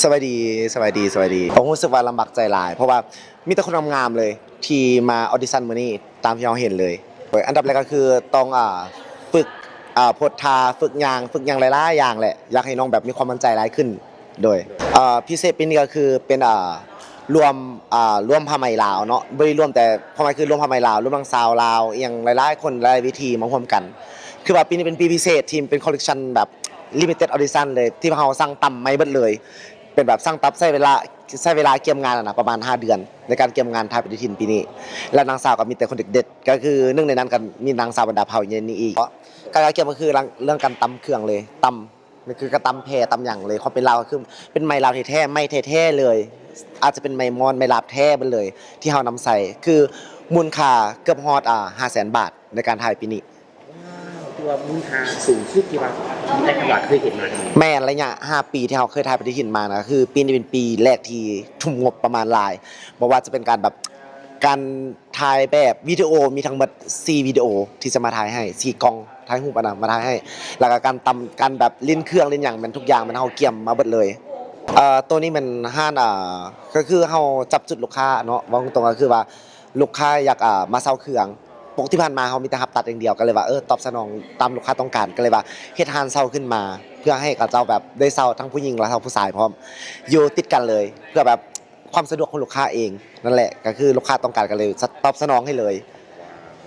สวัสดีผมรู้สึกว่าลำบากใจหลายเพราะว่ามีแต่คนงามๆเลยที่มาออดิชั่นมื้อนี้ตามที่เราเห็นเลยอันดับแรกก็คือต้องฝึกโพสท่าฝึกอย่างหลายๆอย่างแหละอยากให้น้องแบบมีความมั่นใจหลายขึ้นโดยพิเศษปีนี้ก็คือเป็นรวมผ้าไหมลาวเนาะบ่ได้รวมแต่ผ้าไหมคือรวมผ้าไหมลาวรวมทั้งสาวลาวอีหยังหลายๆคนหลายวิธีมาร่วมกันคือว่าปีนี้เป็นปีพิเศษที่เป็นคอลเลกชันแบบ limited edition เลยที่เราสั่งต่ำไม่เบิดเลยเป็นแบบสั่งตับใช้เวลาเกี่ยมงานนะประมาณ5 เดือนในการเกี่ยมงานไทยปฏิทินปีนี้และนางสาวก็มีแต่คนเด็ดๆก็คือหนึ่งในนั้นก็มีนางสาวบรรดาเผ่าเย็นนี้อีกการเกี่ยมก็คือเรื่องการตำเครื่องเลยตำนี่คือกระตำแพรตำอย่างเลยความเป็นลาวก็คือเป็นไม้ลาวแท้ๆไม่แท้ๆเลยอาจจะเป็นไม้มอนไม้ลาบแท้ไปเลยที่เรานำใส่คือมูลค่าเกือบฮอด500,000 บาทในการถ่ายปีนี้ตัวมูลค่าสูงสุดที่ว่าได้ตลาดเคยเห็นมาแม่นระยะ5 ปีที่เราเคยถ่ายปฏิทินมานะคือปีนี้เป็นปีแรกที่ทุ่มงบประมาณหลายบอกว่าจะเป็นการแบบการถ่ายแบบวิดีโอมีทั้งหมด4วิดีโอที่จะมาถ่ายให้4กล้องถ่ายรูปมาถ่ายให้แล้วก็การตำการแบบลิ้นเครื่องลิ้นหยังมันทุกอย่างมันเฮาเกี่ยมมาเบิดเลยตัวนี้มันห้านก็คือเฮาจับจุดลูกค้าเนาะว่าตรงๆก็คือว่าลูกค้าอยากมาเซาเครื่องปกที่ผ่านมาเฮามีแต่รับตัดอย่างเดียวก็เลยว่าตอบสนองตามลูกค้าต้องการก็เลยว่าเฮ็ดร้านเซาขึ้นมาเพื่อให้กับเจ้าแบบได้เซาทั้งผู้หญิงและทั้งผู้ชายพร้อมอยู่ติดกันเลยเพื่อแบบความสะดวกของลูกค้าเองนั่นแหละก็คือลูกค้าต้องการกันเลยตอบสนองให้เลย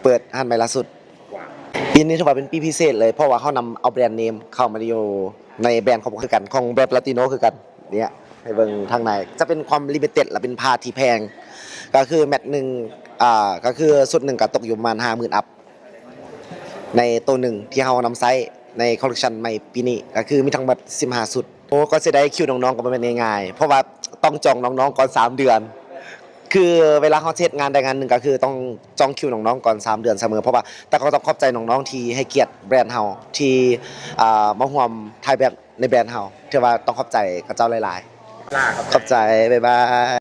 เปิดร้านใหม่ล่าสุดปีนี้ถือว่าเป็นปีพิเศษเลยเพราะว่าเฮานำเอาแบรนด์เนมเข้ามาอยู่ในแบรนด์ของคือกันของแบรนด์ลาติโนคือกันเนี่ยให้เบิ่งทางในจะเป็นความลิมิเต็ดและเป็นผ้าที่แพงก็คือแมตช์นึงก็คือสุดหนึ่งก็ตกอยู่ประมาณ 50,000 อัพในตัวหนึ่งที่เฮานำไซส์ในคอลเลคชันใหม่ปีนี้ก็คือมีทั้งหมด15สุดโอ้ก็สิได้คิวน้องๆก็บ่แม่นง่ายๆเพราะว่าต้องจองน้องๆก่อน3 เดือนคือเวลาเฮาเฮ็ดงานใดงานหนึ่งก็คือต้องจองคิวน้องๆก่อน3 เดือนเสมอเพราะว่าแต่ก็ต้องขอบใจน้องๆที่ให้เกียรติแบรนด์เฮาที่มาร่วมถ่ายแบบในแบรนด์เฮาที่ว่าต้องขอบใจกับเจ้าหลายๆขอบใจบ๊ายบาย